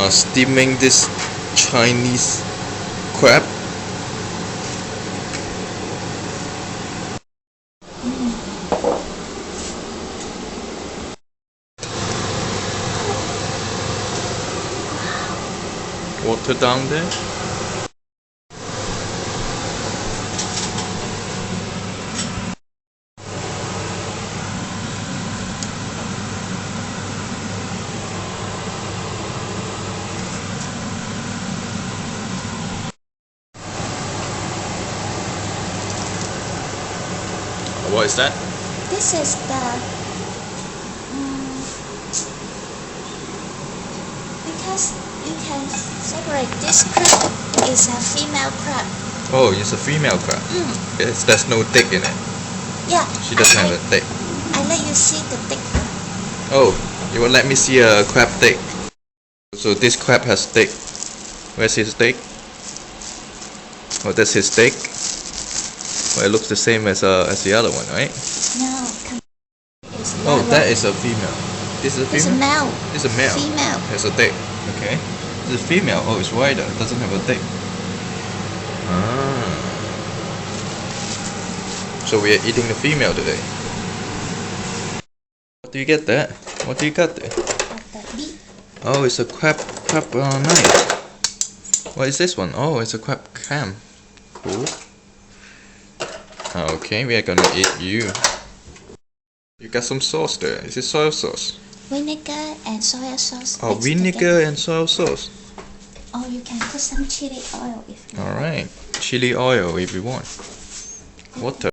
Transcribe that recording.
steaming this Chinese crab. Water down there. What is that? This is the because you can separate. This crab is a female crab. Oh, it's a female crab. Yes, there's no dick in it. Yeah. She doesn't have a dick. I let you see the dick. Oh, you will let me see a crab dick. So this crab has dick. Where's his dick? Oh, that's his dick. Well, it looks the same as the other one, right? No. Oh, that is a female. This is a It's a female? male. This is a male. Female. Has a dick. Okay. This is female. Oh, it's wider. It doesn't have a dick. Ah. So we are eating the female today. What do you get there? What do you got there? Oh, it's a crab knife. What is this one? Oh, it's a crab clam. Cool. Okay, we are gonna eat you. You got some sauce there. Is it soy sauce? Vinegar and soy sauce. Oh, vinegar and soy sauce. Or you can put some chili oil if you want. Alright. Chili oil if you want. Water.